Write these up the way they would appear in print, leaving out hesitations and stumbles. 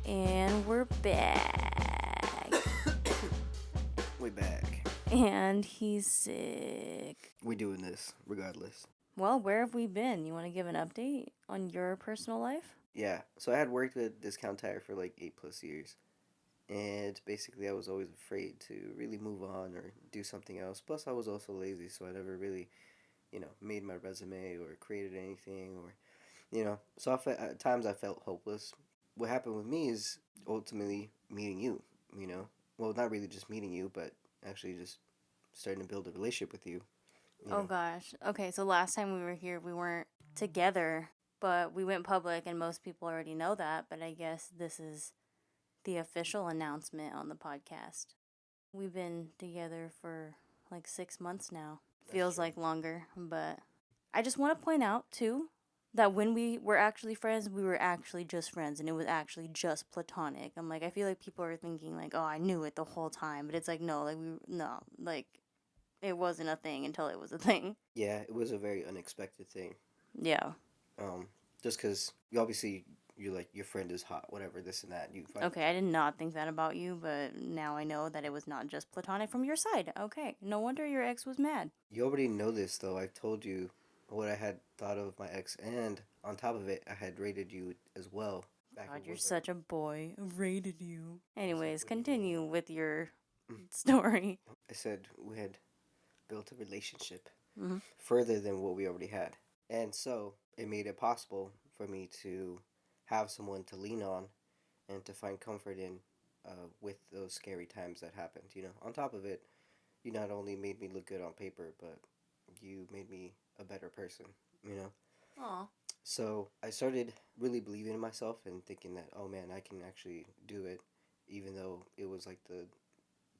And we're back. We back. And he's sick. We doing this regardless. Well, where have we been? You want to give an update on your personal life? Yeah. So I had worked with Discount Tire for like 8+ years. And basically I was always afraid to really move on or do something else. Plus I was also lazy, so I never really, made my resume or created anything so at times I felt hopeless. What happened with me is ultimately meeting you, you know. Well, not really just meeting you, but actually just starting to build a relationship with you. Oh gosh. Okay, so last time we were here, we weren't together, but we went public, and most people already know that. But I guess this is the official announcement on the podcast. We've been together for like 6 months now. Feels true. like longer, but I just want to point out too that when we were actually friends, we were actually just friends, and it was actually just platonic. I'm like, I feel like people are thinking like, oh, I knew it the whole time, but it's like, no, like it wasn't a thing until it was a thing. Yeah, it was a very unexpected thing. Yeah. Um, just because you obviously you're like your friend is hot, whatever, this and that. You find Okay, I did not think that about you, but now I know that it was not just platonic from your side. Okay, no wonder your ex was mad. you already know this though. I've told you what I had thought of my ex, and on top of it, I had rated you as well. God, you're such a boy. I rated you. Anyways, continue with your story. I said we had built a relationship Mm-hmm. further than what we already had, and so it made it possible for me to have someone to lean on and to find comfort in with those scary times that happened. On top of it, you not only made me look good on paper, but you made me a better person, you know? Aw. So I started really believing in myself and thinking that, oh man, I can actually do it, even though it was like the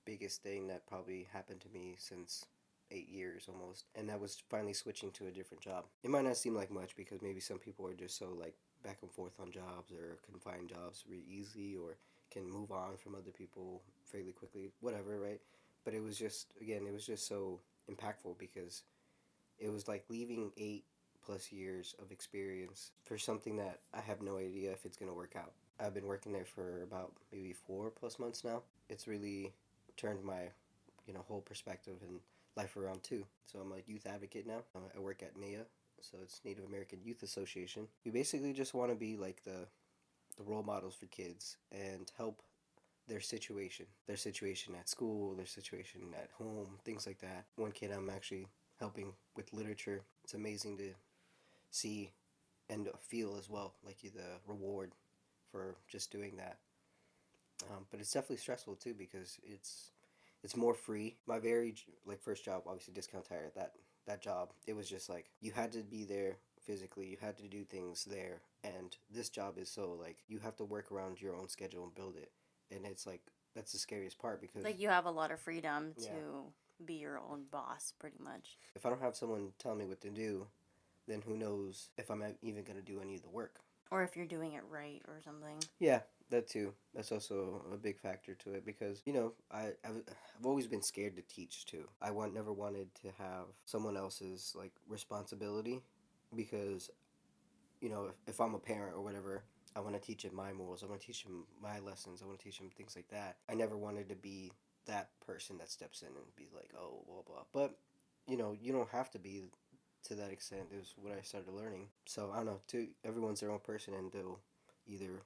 biggest thing that probably happened to me since 8 years almost. And that was finally switching to a different job. It might not seem like much because maybe some people are just so like back and forth on jobs or can find jobs really easy or can move on from other people fairly quickly, whatever, right? But it was just, again, it was just so impactful because it was like leaving 8+ years of experience for something that I have no idea if it's going to work out. I've been working there for about maybe 4+ months now. It's really turned my, whole perspective and life around too. So I'm a youth advocate now. I work at NAIA, so it's Native American Youth Association. We basically just want to be like the role models for kids and help their situation at school, their situation at home, things like that. One kid I'm actually helping with literature. It's amazing to see and feel as well, like the reward for just doing that. But it's definitely stressful too because it's more free. My very like first job, obviously Discount Tire. That job, it was just like you had to be there physically. You had to do things there, and this job is so like you have to work around your own schedule and build it. And it's like that's the scariest part because Like you have a lot of freedom to be your own boss, pretty much. if I don't have someone telling me what to do, then who knows if I'm even gonna do any of the work. Or if you're doing it right or something. Yeah, that too. That's also a big factor to it because I've always been scared to teach too. Never wanted to have someone else's like responsibility because if I'm a parent or whatever, I want to teach him my morals. I want to teach him my lessons. I want to teach him things like that. I never wanted to be that person that steps in and be like, oh, blah blah. But you don't have to be to that extent. Is what I started learning. So I don't know. To everyone's their own person, and they'll either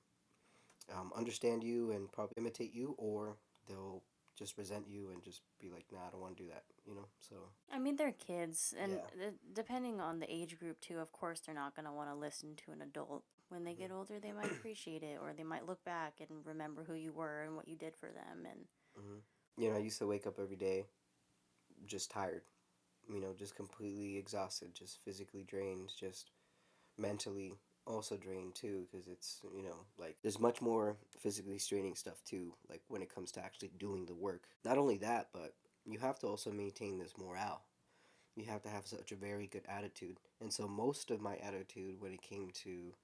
understand you and probably imitate you, or they'll just resent you and just be like, nah, I don't want to do that. So I mean, they're kids, and yeah. depending on the age group, too, of course, they're not going to want to listen to an adult. When they get older, they might appreciate it, or they might look back and remember who you were and what you did for them. And I used to wake up every day just tired, just completely exhausted, just physically drained, just mentally also drained too, because it's, like there's much more physically straining stuff too, like when it comes to actually doing the work. Not only that, but you have to also maintain this morale. You have to have such a very good attitude. And so most of my attitude when it came to,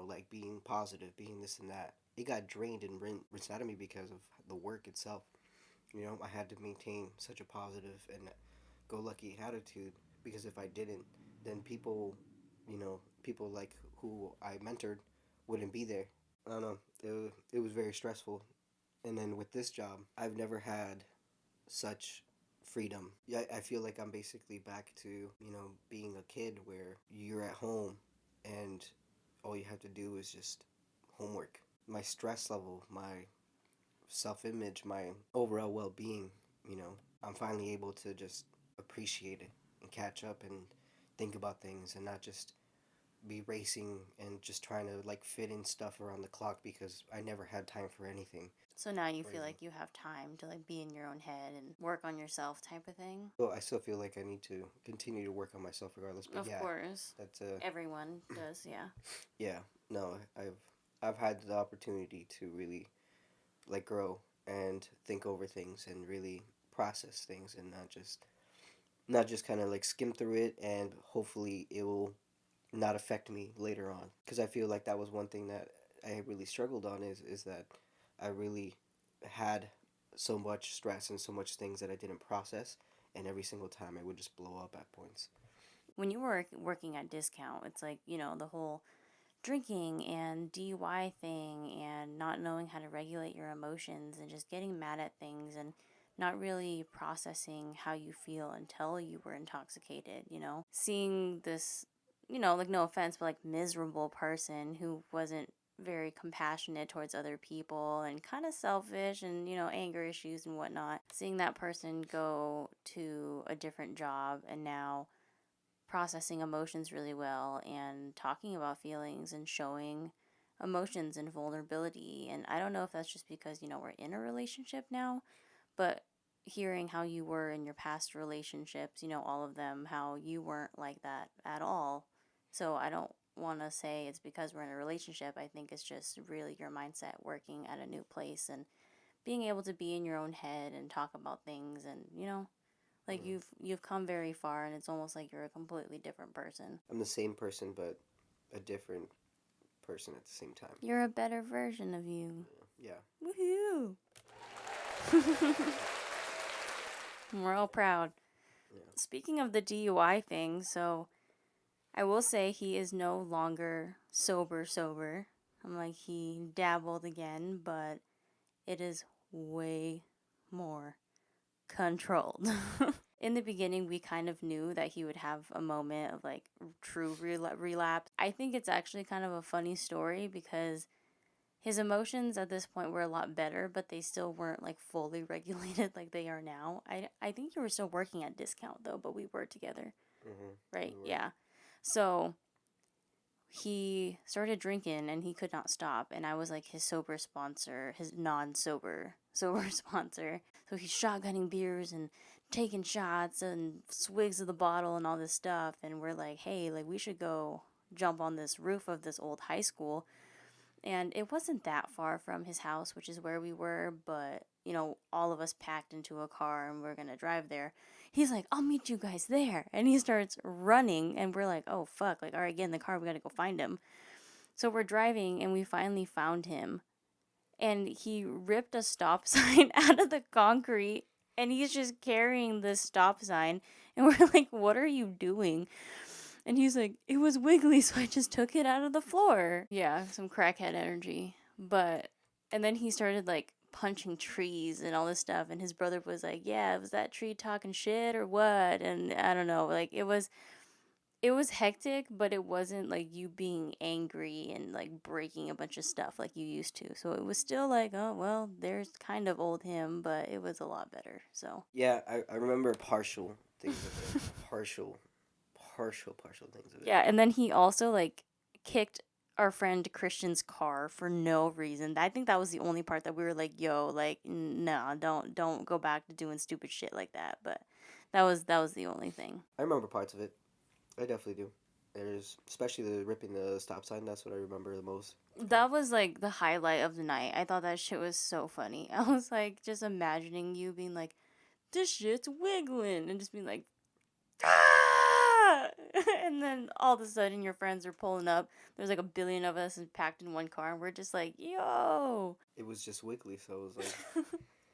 like being positive, being this and that, it got drained and rinsed out of me because of the work itself. I had to maintain such a positive and go lucky attitude because if I didn't, then people like who I mentored wouldn't be there. I don't know. It was very stressful. And then with this job, I've never had such freedom. Yeah, I feel like I'm basically back to, being a kid where you're at home and all you have to do is just homework. My stress level, my self image, my overall well being, I'm finally able to just appreciate it and catch up and think about things and not just be racing and just trying to like fit in stuff around the clock because I never had time for anything. So now you feel Crazy. like you have time to like be in your own head and work on yourself type of thing? So I still feel like I need to continue to work on myself regardless. But Of yeah, course. that's Everyone does, yeah. yeah. No, I've had the opportunity to really like grow and think over things and really process things and not just kind of like skim through it and hopefully it will not affect me later on, because I feel like that was one thing that I really struggled on is that I really had so much stress and so much things that I didn't process, and every single time I would just blow up at points. When you were working at Discount, it's like, the whole drinking and DUI thing and not knowing how to regulate your emotions and just getting mad at things and not really processing how you feel until you were intoxicated, Seeing this, like no offense, but like miserable person who wasn't very compassionate towards other people and kind of selfish and, anger issues and whatnot. Seeing that person go to a different job and now processing emotions really well and talking about feelings and showing emotions and vulnerability. And I don't know if that's just because, we're in a relationship now, but hearing how you were in your past relationships, all of them, how you weren't like that at all. So I don't want to say it's because we're in a relationship. I think it's just really your mindset working at a new place and being able to be in your own head and talk about things and, like Mm. you've come very far and it's almost like you're a completely different person. I'm the same person, but a different person at the same time. You're a better version of you. Yeah. Woohoo! We're all proud. Yeah. Speaking of the DUI thing, so I will say he is no longer sober. I'm like, he dabbled again, but it is way more controlled. In the beginning, we kind of knew that he would have a moment of like true relapse. I think it's actually kind of a funny story because his emotions at this point were a lot better, but they still weren't like fully regulated like they are now. I think you were still working at Discount though, but we were together, right? We were. Yeah. So he started drinking and he could not stop, and I was like his sober sponsor, his non-sober sober sponsor. So he's shotgunning beers and taking shots and swigs of the bottle and all this stuff, and we're like, hey, like we should go jump on this roof of this old high school. And it wasn't that far from his house, which is where we were, but all of us packed into a car and we're gonna drive there. He's like, I'll meet you guys there. And he starts running, and we're like, oh fuck, like, all right, get in the car, we gotta go find him. So we're driving, and we finally found him. And he ripped a stop sign out of the concrete, and he's just carrying this stop sign. And we're like, what are you doing? And he's like, it was wiggly, so I just took it out of the floor. Yeah, some crackhead energy. And then he started like punching trees and all this stuff. And his brother was like, yeah, was that tree talking shit or what? And I don't know. Like, it was hectic, but it wasn't like you being angry and like breaking a bunch of stuff like you used to. So it was still like, oh, well, there's kind of old him, but it was a lot better. So. Yeah, I remember partial things of it. Partial things of it. Yeah, and then he also like kicked our friend Christian's car for no reason. I think that was the only part that we were like, "Yo, like, no, don't go back to doing stupid shit like that." But that was the only thing. I remember parts of it. I definitely do. There's especially the ripping the stop sign. That's what I remember the most. That was like the highlight of the night. I thought that shit was so funny. I was like just imagining you being like, "This shit's wiggling," and just being like, ah! And then all of a sudden your friends are pulling up. There's like a billion of us and packed in one car, and we're just like, yo. It was just wiggly, so it was like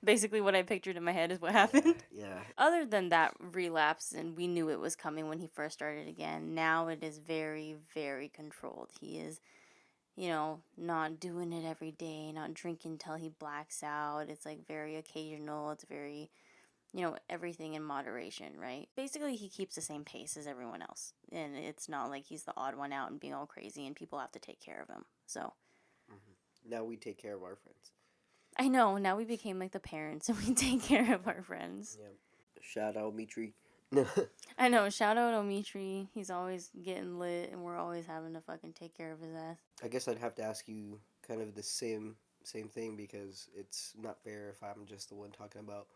Basically what I pictured in my head is what happened. Yeah. Other than that relapse, and we knew it was coming when he first started again, now it is very, very controlled. He is not doing it every day, not drinking till he blacks out. It's like very occasional. It's very, everything in moderation, right? Basically, he keeps the same pace as everyone else. And it's not like he's the odd one out and being all crazy and people have to take care of him. So, Now we take care of our friends. I know. Now we became like the parents and we take care of our friends. Yeah. Shout out Mitri. I know. Shout out Omitri. He's always getting lit and we're always having to fucking take care of his ass. I guess I'd have to ask you kind of the same thing because it's not fair if I'm just the one talking about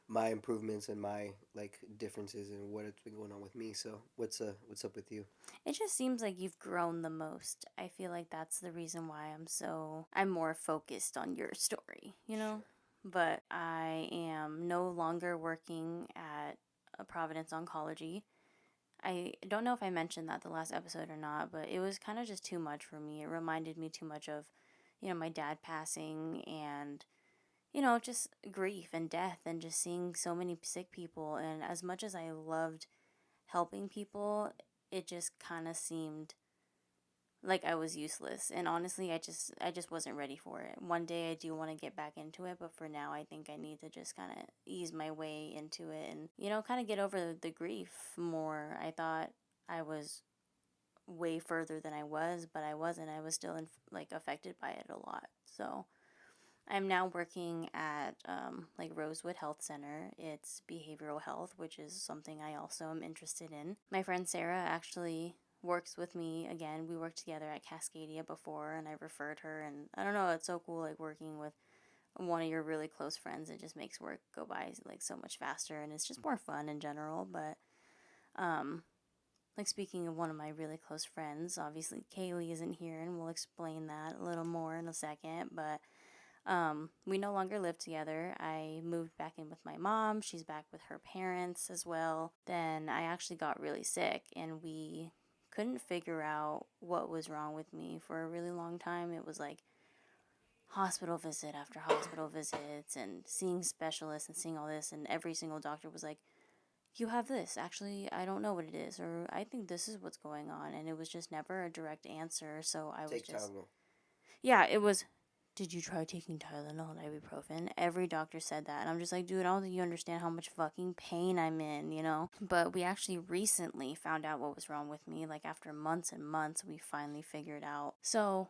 my improvements and my like differences and what it's been going on with me. So what's up with you? It just seems like you've grown the most. I feel like that's the reason why I'm more focused on your story, Sure. But I am no longer working at Providence Oncology. I don't know if I mentioned that the last episode or not, but it was kind of just too much for me. It reminded me too much of, my dad passing and, just grief and death and just seeing so many sick people. And as much as I loved helping people, it just kind of seemed like I was useless. And honestly, I just wasn't ready for it. One day I do want to get back into it, but for now I think I need to just kind of ease my way into it and kind of get over the grief more. I thought I was way further than I was, but I wasn't. I was still like affected by it a lot. So, I'm now working at like Rosewood Health Center. It's behavioral health, which is something I also am interested in. My friend Sarah actually works with me again. We worked together at Cascadia before, and I referred her. And I don't know, it's so cool like working with one of your really close friends. It just makes work go by like so much faster, and it's just more fun in general. But like speaking of one of my really close friends, obviously Kaylee isn't here, and we'll explain that a little more in a second. But we no longer live together. I moved back in with my mom. She's back with her parents as well. Then I actually got really sick and we couldn't figure out what was wrong with me for a really long time. It was like hospital visit after hospital visits and seeing specialists and seeing all this. And every single doctor was like, you have this. Actually, I don't know what it is. Or I think this is what's going on. And it was just never a direct answer. So I was Take just. Tylenol. Yeah, it was, did you try taking Tylenol and ibuprofen? Every doctor said that. And I'm just like, dude, I don't think you understand how much fucking pain I'm in? But we actually recently found out what was wrong with me. Like after months and months, we finally figured out. So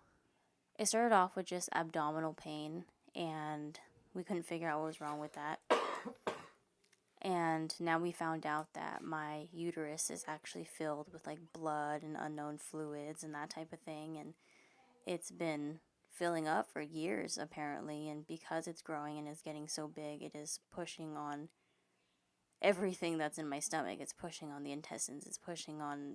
it started off with just abdominal pain, and we couldn't figure out what was wrong with that. And now we found out that my uterus is actually filled with like blood and unknown fluids and that type of thing. And it's been filling up for years apparently, and because it's growing and is getting so big, it is pushing on everything that's in my stomach. It's pushing on the intestines. It's pushing on,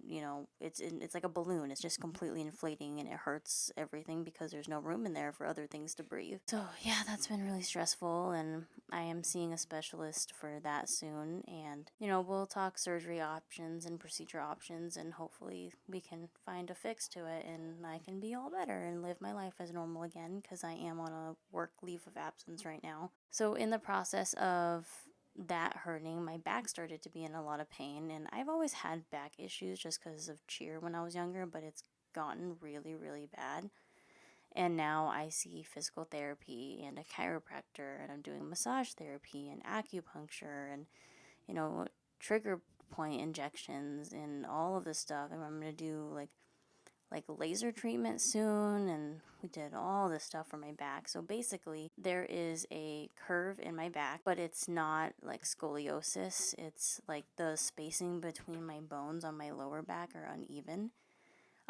it's like a balloon. It's just completely inflating and it hurts everything because there's no room in there for other things to breathe. So, yeah, that's been really stressful, and I am seeing a specialist for that soon. And, we'll talk surgery options and procedure options, and hopefully we can find a fix to it and I can be all better and live my life as normal again, because I am on a work leave of absence right now. So, in the process of that hurting, my back started to be in a lot of pain. And I've always had back issues just because of cheer when I was younger, but it's gotten really, really bad. And now I see physical therapy and a chiropractor, and I'm doing massage therapy and acupuncture and, trigger point injections and all of this stuff. And I'm going to do like laser treatment soon, and we did all this stuff for my back. So basically there is a curve in my back, but it's not like scoliosis. It's like the spacing between my bones on my lower back are uneven.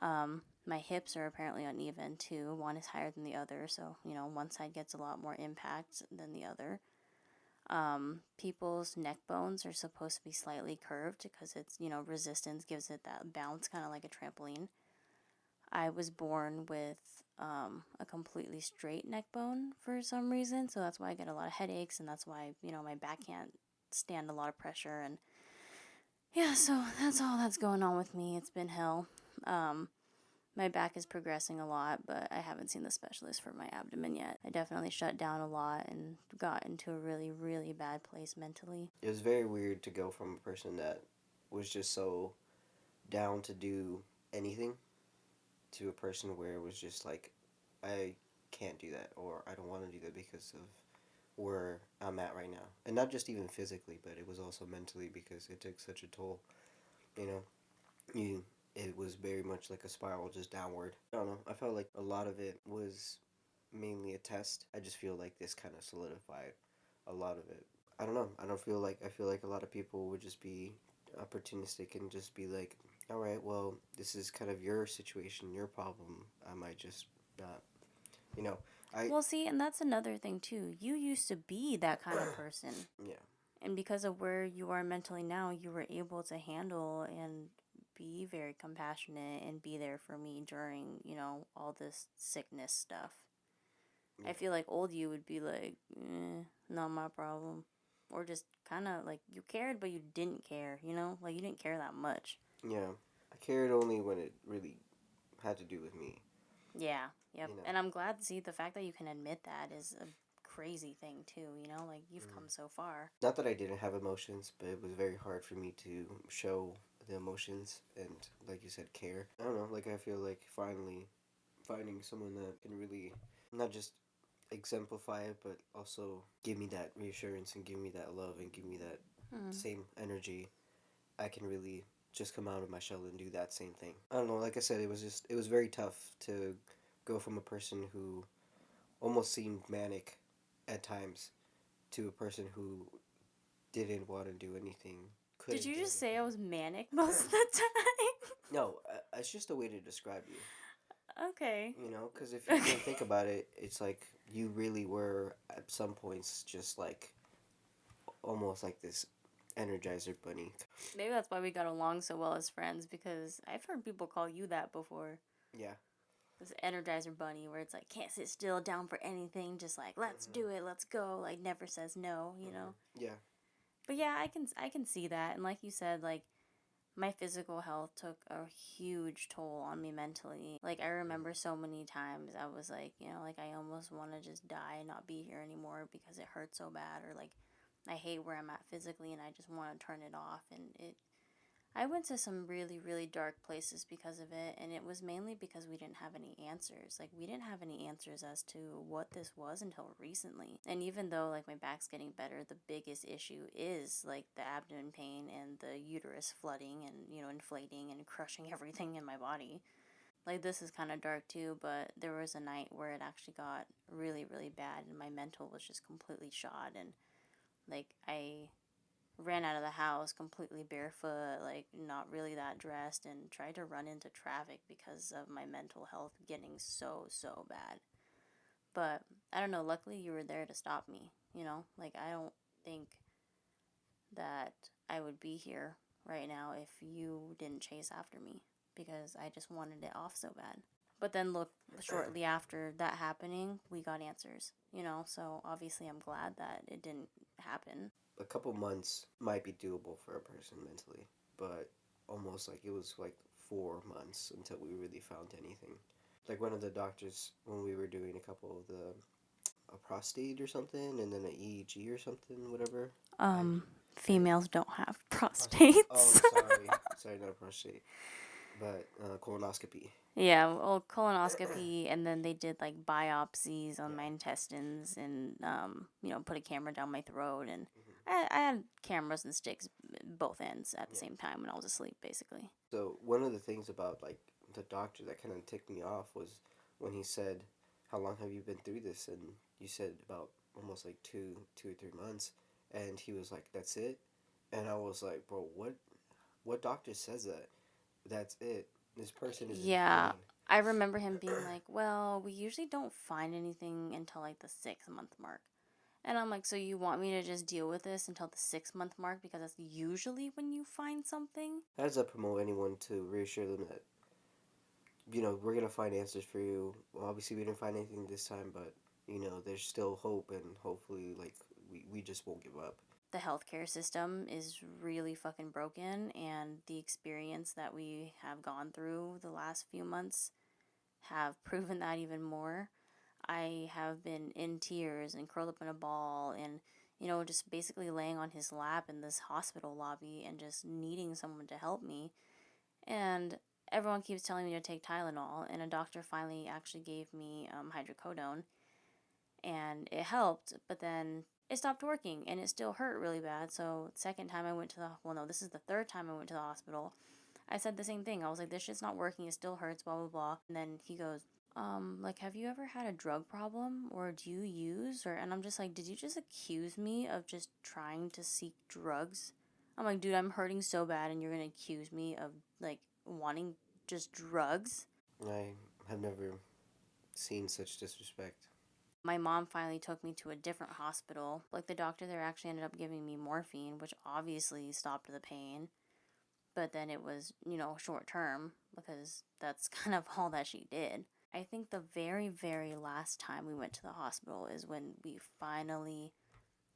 My hips are apparently uneven too. One is higher than the other, so one side gets a lot more impact than the other. People's neck bones are supposed to be slightly curved because it's resistance gives it that bounce, kind of like a trampoline. I was born with a completely straight neck bone for some reason, so that's why I get a lot of headaches, and that's why my back can't stand a lot of pressure. And yeah, so that's all that's going on with me. It's been hell. My back is progressing a lot, but I haven't seen the specialist for my abdomen yet. I definitely shut down a lot and got into a really, really bad place mentally. It was very weird to go from a person that was just so down to do anything to a person where it was just like, I can't do that, or I don't want to do that because of where I'm at right now. And not just even physically, but it was also mentally because it took such a toll. You know, you it was very much like a spiral just downward. I don't know. I felt like a lot of it was mainly a test. I just feel like this kind of solidified a lot of it. I don't know. I feel like a lot of people would just be opportunistic and just be like, all right, well, this is kind of your situation, your problem. I might just not, you know, I Well, see, and that's another thing too. You used to be that kind of person. yeah, And because of where you are mentally now, you were able to handle and be very compassionate and be there for me during, all this sickness stuff. yeah, I feel like old you would be like, not my problem. Or just kind of like you cared, but you didn't care, Like you didn't care that much. yeah. I cared only when it really had to do with me. Yeah, yep. You know. And I'm glad to see the fact that you can admit that is a crazy thing, too, Like you've come Mm. so far. Not that I didn't have emotions, but it was very hard for me to show the emotions and, like you said, care. I don't know. Like I feel like finally finding someone that can really not just exemplify it, but also give me that reassurance and give me that love and give me that Hmm. same energy. I can really just come out of my shell and do that same thing. I don't know. Like I said, it was very tough to go from a person who almost seemed manic at times to a person who didn't want to do anything, Did couldn't you do just say I anything. was manic most of the time? No, it's just a way to describe you. Okay. You know, because if you Okay. even think about it, it's like you really were at some points just like almost like this Energizer bunny. Maybe that's why we got along so well as friends because I've heard people call you that before. Yeah. This Energizer bunny where it's like can't sit still, down for anything, just like let's Hmm. do it, let's go, like never says no. Yeah. But yeah, I can see that, and like you said, like my physical health took a huge toll on me mentally. Like I remember so many times I was like, like I almost want to just die and not be here anymore because it hurts so bad, or like I hate where I'm at physically and I just want to turn it off. And I went to some really, really dark places because of it, and it was mainly because we didn't have any answers. Like, we didn't have any answers as to what this was until recently. And even though, like, my back's getting better, the biggest issue is, like, the abdomen pain and the uterus flooding and, inflating and crushing everything in my body. Like, this is kind of dark too, but there was a night where it actually got really, really bad, and my mental was just completely shot, and, like, I ran out of the house completely barefoot, like not really that dressed, and tried to run into traffic because of my mental health getting so, so bad. But I don't know, luckily you were there to stop me, Like I don't think that I would be here right now if you didn't chase after me because I just wanted it off so bad. But then look, shortly after that happening, we got answers, So obviously I'm glad that it didn't happen. A couple months might be doable for a person mentally, but almost like it was like 4 months until we really found anything. Like one of the doctors when we were doing a couple of the a prostate or something, and then an EEG or something, whatever. I Um, I Females don't have prostate. Oh, prostates. sorry, sorry, not a prostate, but colonoscopy. Yeah, well, colonoscopy, and then they did like biopsies on Yeah. my intestines, and put a camera down my throat, and Hmm. I had cameras and sticks both ends at the Yeah. same time when I was asleep, basically. So one of the things about like the doctor that kind of ticked me off was when he said, "How long have you been through this?" And you said about almost like 2 or 3 months, and he was like, "That's it," and I was like, "Bro, what doctor says that? That's it. This person is Yeah, insane." I remember him being like, "Well, we usually don't find anything until like the 6 month mark." And I'm like, "So you want me to just deal with this until the 6 month mark because that's usually when you find something?" How does that promote anyone to reassure them that we're gonna find answers for you? Well, obviously, we didn't find anything this time, but there's still hope, and hopefully, like we just won't give up. The healthcare system is really fucking broken, and the experience that we have gone through the last few months have proven that even more. I have been in tears and curled up in a ball and just basically laying on his lap in this hospital lobby and just needing someone to help me. And everyone keeps telling me to take Tylenol, and a doctor finally actually gave me hydrocodone, and it helped, but then it stopped working, and it still hurt really bad. So second time I went to the, well, no, this is the third time I went to the hospital. I said the same thing. I was like, this shit's not working. It still hurts, blah, blah, blah. And then he goes, like, have you ever had a drug problem, or do you use, or, and I'm just like, did you just accuse me of just trying to seek drugs? I'm like, dude, I'm hurting so bad, and you're gonna accuse me of, like, wanting just drugs? I have never seen such disrespect. My mom finally took me to a different hospital. Like, the doctor there actually ended up giving me morphine, which obviously stopped the pain. But then it was, short term, because that's kind of all that she did. I think the very, very last time we went to the hospital is when we finally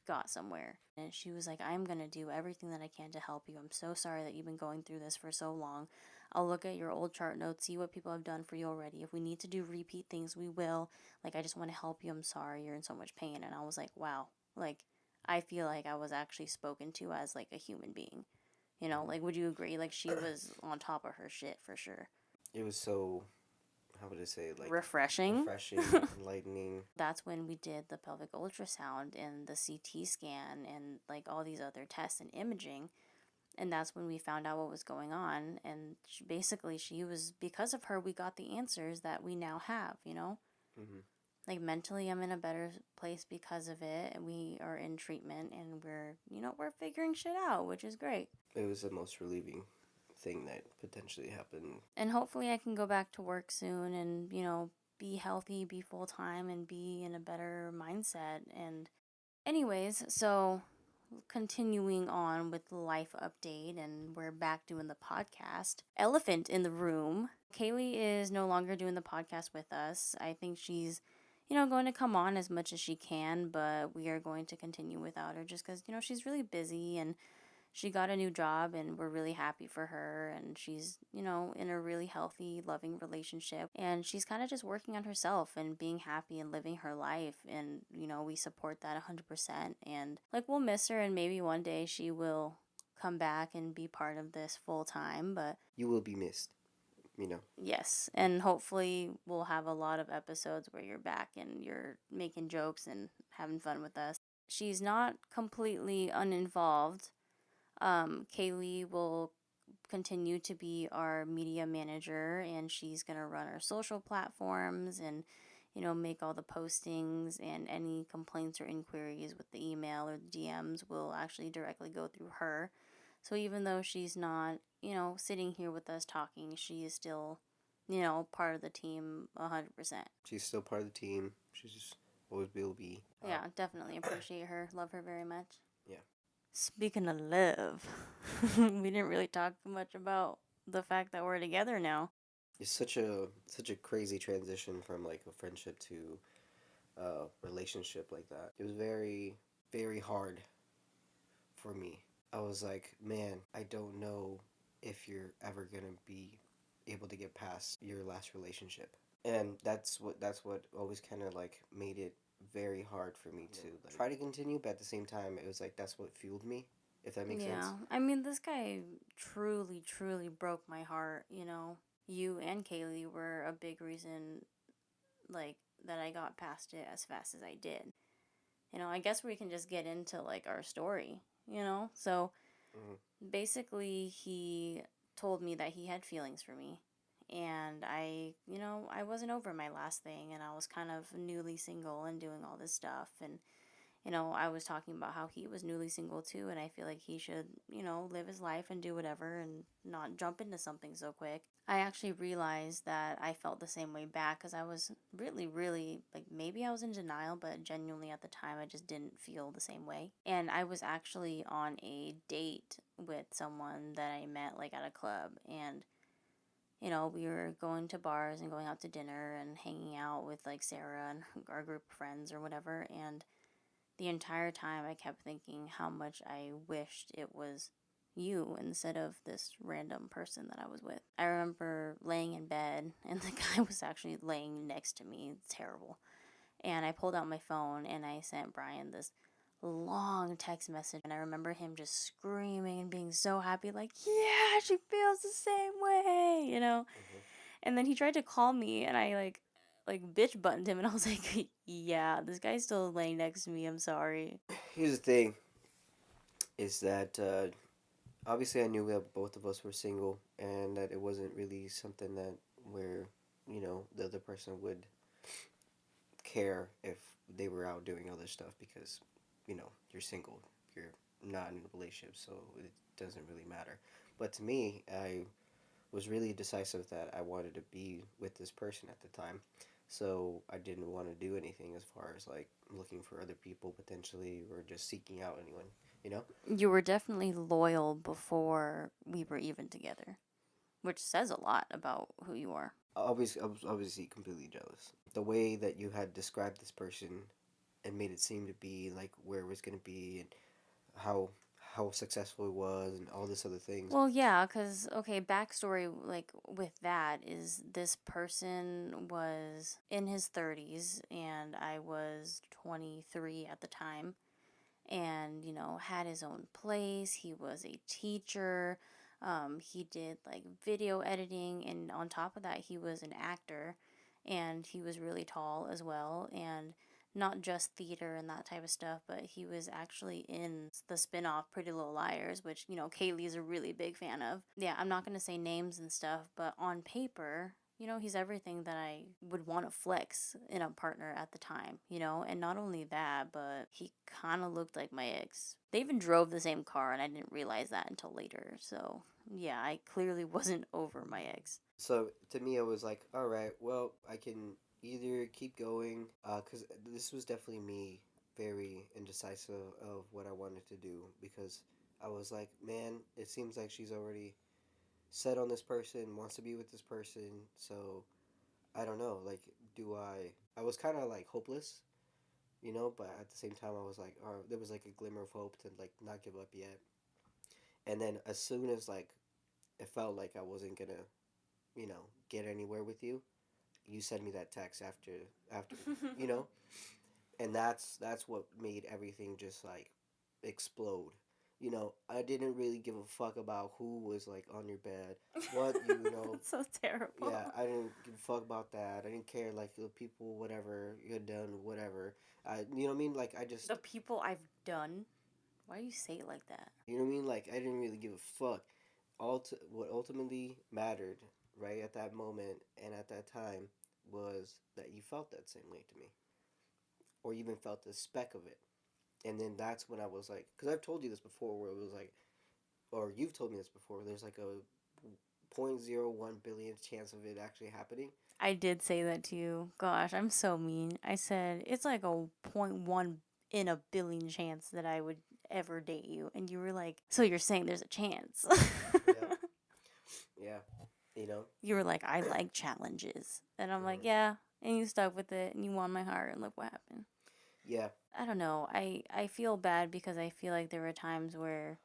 got somewhere. And she was like, I'm going to do everything that I can to help you. I'm so sorry that you've been going through this for so long. I'll look at your old chart notes, see what people have done for you already. If we need to do repeat things, we will. Like, I just want to help you. I'm sorry you're in so much pain. And I was like, wow. Like, I feel like I was actually spoken to as, like, a human being. Like, would you agree? Like, she was on top of her shit for sure. It was so, how would I say, like, Refreshing. enlightening. That's when we did the pelvic ultrasound and the CT scan and, like, all these other tests and imaging. And that's when we found out what was going on. And basically, because of her, we got the answers that we now have, Mm-hmm. Like, mentally, I'm in a better place because of it. And we are in treatment, and we're figuring shit out, which is great. It was the most relieving thing that potentially happened. And hopefully I can go back to work soon and, be healthy, be full time, and be in a better mindset. And, anyways, so continuing on with the life update, and we're back doing the podcast. Elephant in the room. Kaylee is no longer doing the podcast with us. I think she's, going to come on as much as she can, but we are going to continue without her just because, she's really busy, and she got a new job, and we're really happy for her, and she's, in a really healthy, loving relationship, and she's kind of just working on herself and being happy and living her life, and, we support that 100%, and, like, we'll miss her, and maybe one day she will come back and be part of this full time, but... You will be missed, Yes, and hopefully we'll have a lot of episodes where you're back and you're making jokes and having fun with us. She's not completely uninvolved. Kaylee will continue to be our media manager, and she's going to run our social platforms and, make all the postings, and any complaints or inquiries with the email or the DMs will actually directly go through her. So even though she's not, sitting here with us talking, she is still, part of the team 100%. She's still part of the team. She's just always will be. Yeah, definitely appreciate her. Love her very much. Yeah. Speaking of love, we didn't really talk much about the fact that we're together now. It's such a crazy transition from, like, a friendship to a relationship like that. It was very, very hard for me. I was like, man, I don't know if you're ever gonna be able to get past your last relationship. And that's what always kind of, like, made it very hard for me to, like, try to continue, but at the same time it was like that's what fueled me, if that makes sense. Yeah, I mean, this guy truly, truly broke my heart, You and Kaylee were a big reason, like, that I got past it as fast as I did. I guess we can just get into, like, our story, So, basically, he told me that he had feelings for me. And I wasn't over my last thing, and I was kind of newly single and doing all this stuff. And, I was talking about how he was newly single too, and I feel like he should, live his life and do whatever and not jump into something so quick. I actually realized that I felt the same way back, because I was really, really, like, maybe I was in denial, but genuinely at the time I just didn't feel the same way. And I was actually on a date with someone that I met, like, at a club, and we were going to bars and going out to dinner and hanging out with, like, Sarah and our group of friends or whatever, and the entire time I kept thinking how much I wished it was you instead of this random person that I was with. I remember laying in bed, and the guy was actually laying next to me. It's terrible. And I pulled out my phone, and I sent Bryan this long text message, and I remember him just screaming and being so happy, like, yeah, she feels the same way, you know? Mm-hmm. And then he tried to call me, and I like bitch buttoned him, and I was like, yeah, this guy's still laying next to me, I'm sorry. Here's the thing: is that obviously I knew that both of us were single, and that it wasn't really something that where the other person would care if they were out doing other stuff because you're single, you're not in a relationship, so it doesn't really matter. But to me, I was really decisive that I wanted to be with this person at the time. So I didn't want to do anything as far as like looking for other people potentially or just seeking out anyone, you know? You were definitely loyal before we were even together, which says a lot about who you are. Obviously, I was obviously completely jealous. The way that you had described this person and made it seem to be like where it was going to be and how how successful it was and all this other things. Well, yeah, because, okay, backstory, like, with that is this person was in his 30s, and I was 23 at the time, and, had his own place. He was a teacher. He did, like, video editing, and on top of that, he was an actor, and he was really tall as well, and not just theater and that type of stuff, but he was actually in the spin-off Pretty Little Liars, which, Kaylee's a really big fan of. Yeah, I'm not going to say names and stuff, but on paper, he's everything that I would want to flex in a partner at the time, And not only that, but he kind of looked like my ex. They even drove the same car, and I didn't realize that until later. So, yeah, I clearly wasn't over my ex. So to me, it was like, all right, well, I can either keep going, because this was definitely me very indecisive of what I wanted to do because I was like, man, it seems like she's already set on this person, wants to be with this person, so I don't know, like, do I was kind of like hopeless, but at the same time I was like, oh, there was like a glimmer of hope to like not give up yet. And then as soon as like it felt like I wasn't gonna, get anywhere with you, you send me that text after, you know, and that's what made everything just like explode. I didn't really give a fuck about who was like on your bed, what That's so terrible. yeah, I didn't give a fuck about that. I didn't care like the people, whatever you had done, whatever. You know what I mean? Like I just, The people I've done. Why do you say it like that? you know what I mean? Like I didn't really give a fuck. What ultimately mattered right at that moment and at that time was that you felt that same way to me, or even felt the speck of it. And then that's when I was like, because I've told you this before, where it was like, or you've told me this before. There's like a 0.01 billion chance of it actually happening. I did say that to you. Gosh, I'm so mean. I said it's like a point 0.1 in a billion chance that I would ever date you. And you were like, so you're saying there's a chance? Yeah, yeah, you know. You were like, I like challenges. And I'm like, Mm-hmm. yeah. And you stuck with it and you won my heart. And look what happened. Yeah, I don't know. I feel bad because I feel like there were times where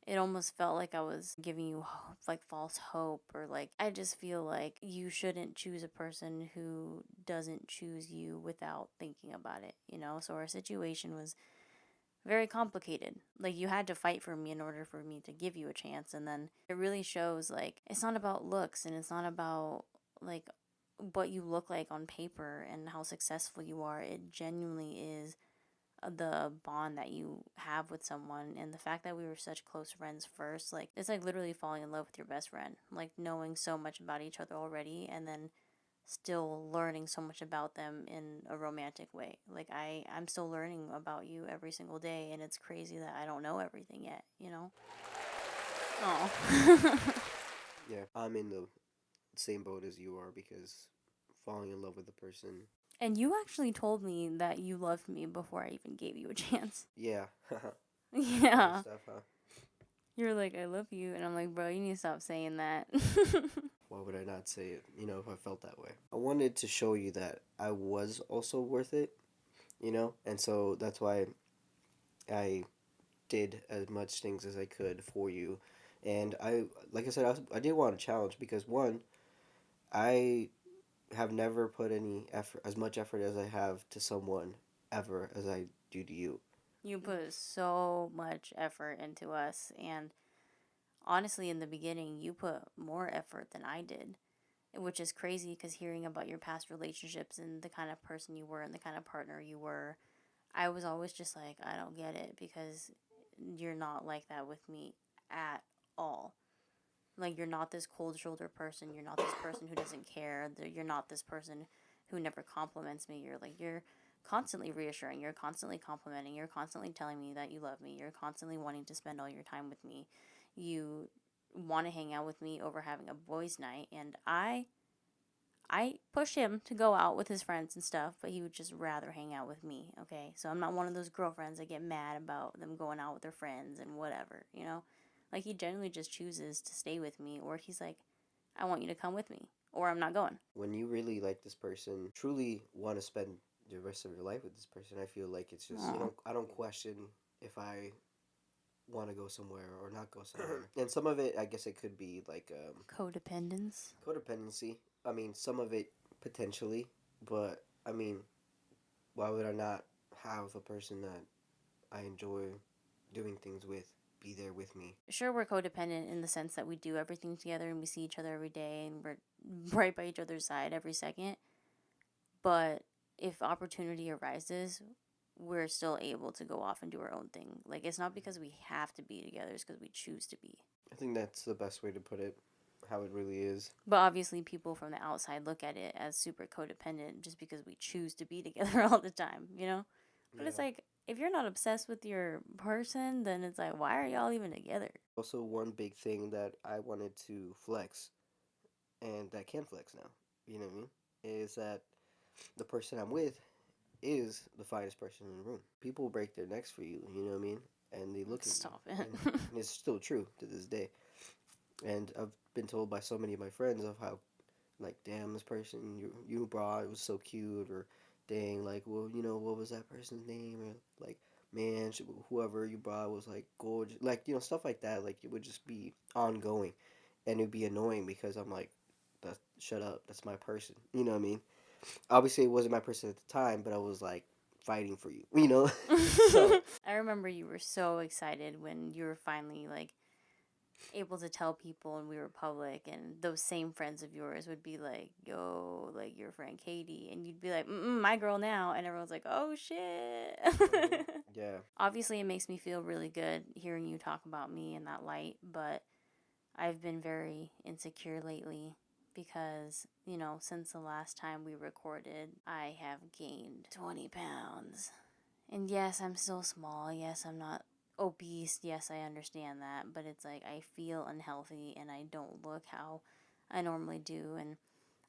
it almost felt like I was giving you like false hope, or like I just feel like you shouldn't choose a person who doesn't choose you without thinking about it. So our situation was very complicated. Like, you had to fight for me in order for me to give you a chance, and then it really shows, like, it's not about looks, and it's not about like what you look like on paper and how successful you are. It genuinely is the bond that you have with someone, and the fact that we were such close friends first, like, it's like literally falling in love with your best friend, like knowing so much about each other already, and then still learning so much about them in a romantic way. Like, I'm still learning about you every single day, and it's crazy that I don't know everything yet. Oh. yeah. I'm in the same boat as you are because falling in love with a person. And you actually told me that you loved me before I even gave you a chance. Yeah. Funny Yeah. stuff, huh? You're like, I love you. And I'm like, bro, you need to stop saying that. Why would I not say it, if I felt that way? I wanted to show you that I was also worth it, And so that's why I did as much things as I could for you. And like I said, I did want a challenge because one, I have never put any effort, as much effort as I have to someone ever as I do to you. You put so much effort into us, and honestly, in the beginning, you put more effort than I did, which is crazy because hearing about your past relationships and the kind of person you were and the kind of partner you were, I was always just like, I don't get it because you're not like that with me at all. Like, you're not this cold shoulder person. You're not this person who doesn't care. You're not this person who never compliments me. You're constantly reassuring. You're constantly complimenting. You're constantly telling me that you love me. You're constantly wanting to spend all your time with me. You want to hang out with me over having a boys' night. And I push him to go out with his friends and stuff, but he would just rather hang out with me, okay? So I'm not one of those girlfriends that get mad about them going out with their friends and whatever, you know? Like, he generally just chooses to stay with me, or he's like, I want you to come with me, or I'm not going. When you really like this person, truly want to spend the rest of your life with this person, I feel like it's just, Aw. I don't question if I want to go somewhere or not go somewhere. And some of it, I guess it could be like Codependence. codependency. I mean, some of it potentially, but I mean, why would I not have a person that I enjoy doing things with be there with me? Sure, we're codependent in the sense that we do everything together and we see each other every day and we're right by each other's side every second. But if opportunity arises, we're still able to go off and do our own thing. Like, it's not because we have to be together, it's because we choose to be. I think that's the best way to put it, how it really is. But obviously, people from the outside look at it as super codependent just because we choose to be together all the time, you know? But it's Yeah. like, if you're not obsessed with your person, then it's like, why are y'all even together? Also, one big thing that I wanted to flex, and that can flex now, you know what I mean, is that the person I'm with is the finest person in the room. People break their necks for you, you know what I mean? And they look at you. Stop it. And it's still true to this day. And I've been told by so many of my friends of how, like, damn, this person you brought, it was so cute, or dang, like, well, what was that person's name? Or, like, man, whoever you brought was, like, gorgeous. Like, stuff like that. Like, it would just be ongoing. And it'd be annoying because I'm like, shut up, that's my person. You know what I mean? Obviously, it wasn't my person at the time, but I was, like, fighting for you, So, I remember you were so excited when you were finally like able to tell people and we were public, and those same friends of yours would be like, yo, like your friend Katie, and you'd be like, my girl now, and everyone's like, oh shit. yeah. Obviously, it makes me feel really good hearing you talk about me in that light, but I've been very insecure lately because, since the last time we recorded, I have gained 20 pounds. And yes, I'm still small. Yes, I'm not obese. Yes, I understand that. But it's like I feel unhealthy and I don't look how I normally do. And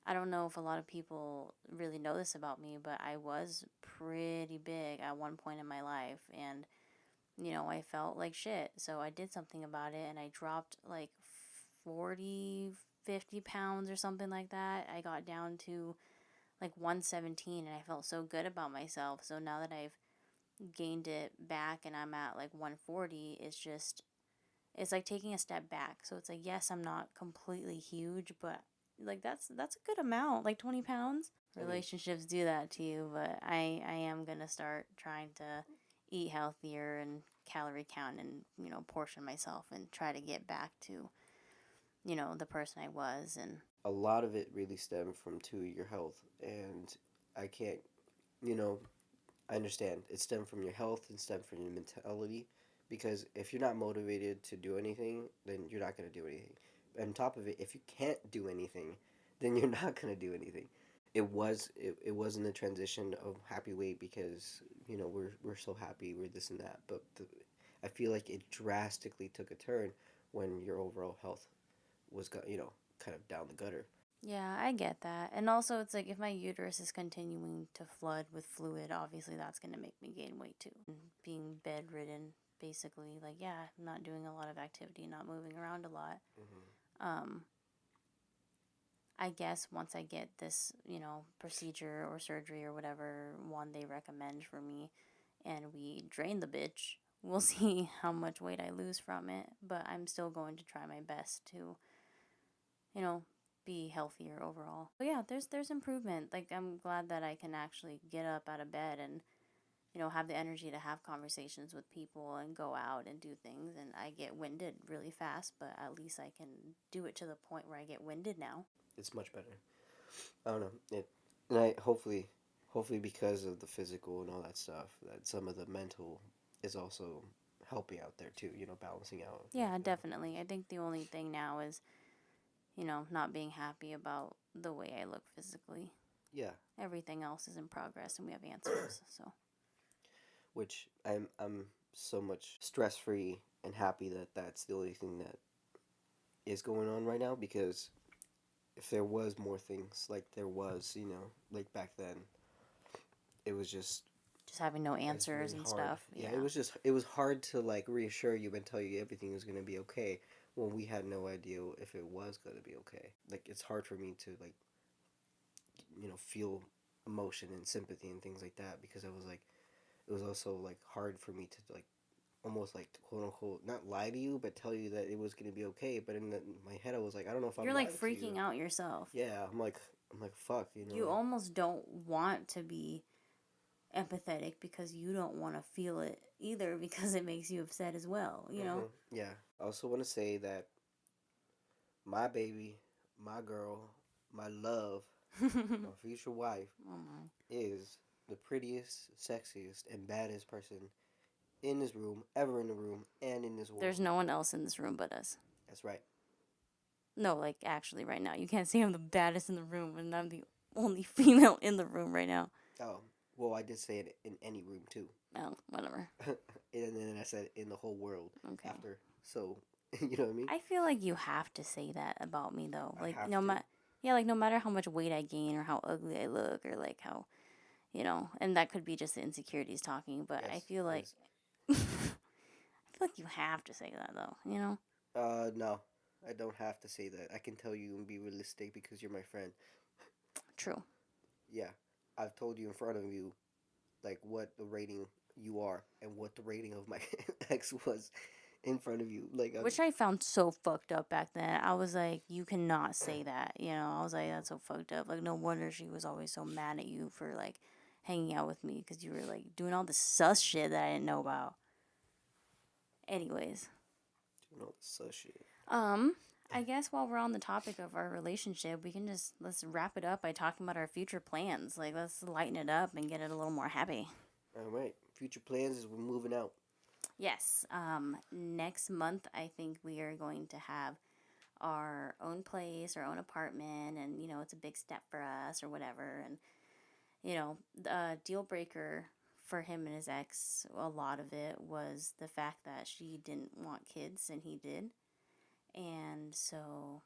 I don't know if a lot of people really know this about me, but I was pretty big at one point in my life. And, I felt like shit. So I did something about it and I dropped like 40, 50 pounds or something like that. I got down to like 117 and I felt so good about myself. So now that I've gained it back and I'm at like 140, it's like taking a step back. So it's like, yes, I'm not completely huge, but like that's a good amount, like 20 pounds. Relationships do that to you, but I am gonna start trying to eat healthier and calorie count and portion myself and try to get back to the person I was. And A lot of it really stemmed from, your health. And I can't, you know, I understand. It stemmed from your health and stemmed from your mentality. Because if you're not motivated to do anything, then you're not going to do anything. And on top of it, if you can't do anything, then you're not going to do anything. It wasn't a transition of happy weight because we're so happy, we're this and that. But I feel like it drastically took a turn when your overall health was kind of down the gutter. yeah, I get that. And also, it's like if my uterus is continuing to flood with fluid, obviously that's going to make me gain weight too. And being bedridden, basically, like, yeah, I'm not doing a lot of activity, not moving around a lot. Mm-hmm. Um, I guess once I get this, procedure or surgery or whatever one they recommend for me and we drain the bitch, we'll see how much weight I lose from it. But I'm still going to try my best to, you know, be healthier overall. But yeah, there's improvement. Like, I'm glad that I can actually get up out of bed and have the energy to have conversations with people and go out and do things. And I get winded really fast, but at least I can do it to the point where I get winded now. It's much better. I don't know. And I hopefully because of the physical and all that stuff, that some of the mental is also helping out there too. Balancing out. Yeah, definitely. I think the only thing now is, not being happy about the way I look physically. Yeah. Everything else is in progress, and we have answers. So. Which I'm so much stress free and happy that that's the only thing that is going on right now, because if there was more things like there was, like back then, it was just having no answers really and hard. stuff. Yeah, it was hard to like reassure you and tell you everything was gonna be okay when we had no idea if it was gonna be okay. Like it's hard for me to like feel emotion and sympathy and things like that, because I was like, it was also like hard for me to like almost like quote unquote not lie to you but tell you that it was gonna be okay. But in my head I was like, I don't know if I'm You're like lying to freaking you. out yourself. Yeah, I'm like fuck, You almost don't want to be empathetic because you don't want to feel it either, because it makes you upset as well, know? Yeah. I also want to say that my baby, my girl, my love, my future wife is the prettiest, sexiest, and baddest person in this room, ever in the room, and in this world. There's no one else in this room but us. That's right. No, like actually right now. You can't say I'm the baddest in the room and I'm the only female in the room right now. Oh, well, I did say it in any room too. Oh, whatever. And then I said in the whole world after. So, you know what I mean? I feel like you have to say that about me though. Like no matter how much weight I gain or how ugly I look or like how, and that could be just the insecurities talking, but yes, I feel like I feel like you have to say that though, No. I don't have to say that. I can tell you and be realistic because you're my friend. True. Yeah. I've told you in front of you like what the rating you are and what the rating of my ex was in front of you. Like Which I found so fucked up back then. I was like, you cannot say that. I was like, that's so fucked up. Like, no wonder she was always so mad at you for like hanging out with me because you were like doing all the sus shit that I didn't know about. Anyways. Doing all the sus shit. I guess while we're on the topic of our relationship, we can let's wrap it up by talking about our future plans. Like, let's lighten it up and get it a little more happy. All right. Future plans is we're moving out. Yes. Next month, I think we are going to have our own place, our own apartment, and, it's a big step for us or whatever. And, the deal breaker for him and his ex, a lot of it was the fact that she didn't want kids and he did. And so,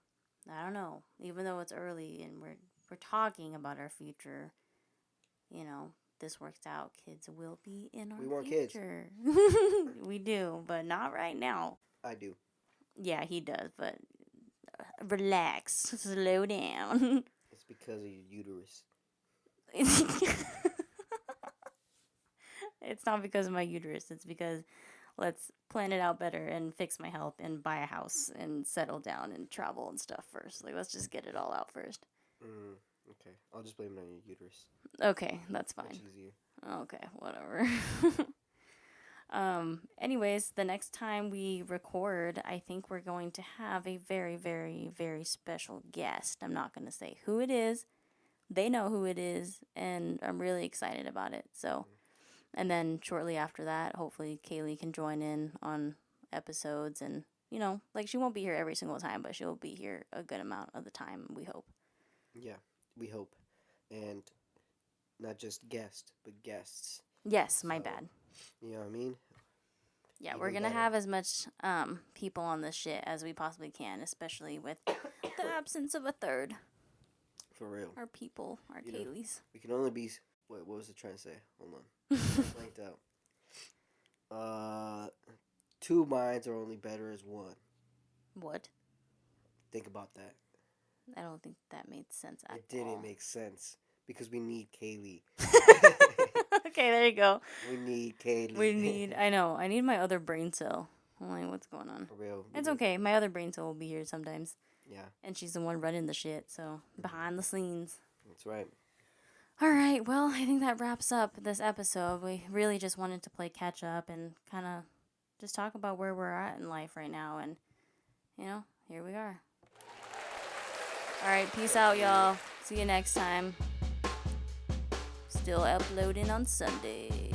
I don't know, even though it's early and we're talking about our future, this works out. Kids will be in our future. We want kids. We do, but not right now. I do. Yeah, he does, but relax, slow down. It's because of your uterus. It's not because of my uterus. It's because let's plan it out better and fix my health and buy a house and settle down and travel and stuff first. Like, let's just get it all out first. Okay. I'll just blame it on your uterus. Okay, that's fine. Much easier. Okay, whatever. Anyways, the next time we record, I think we're going to have a very, very, very special guest. I'm not going to say who it is. They know who it is, and I'm really excited about it. So, and then shortly after that, hopefully Kaylee can join in on episodes, and, like, she won't be here every single time, but she'll be here a good amount of the time, we hope. Yeah, we hope. And not just guest, but guests. Yes, my bad. You know what I mean? Yeah, we're going to have as much people on this shit as we possibly can, especially with the absence of a third. For real. Our people, our Kayleys. We can only be... Wait, what was I trying to say? Hold on. Blanked out. Two minds are only better as one. What? Think about that. I don't think that made sense at all. It didn't make sense. Because we need Kaylee. Okay, there you go. We need Kaylee. I know. I need my other brain cell. I'm like, what's going on? For real. It's okay. My other brain cell will be here sometimes. Yeah. And she's the one running the shit, so behind the scenes. That's right. All right, well, I think that wraps up this episode. We really just wanted to play catch up and kind of just talk about where we're at in life right now. And, here we are. All right, peace out, y'all. See you next time. Still uploading on Sunday.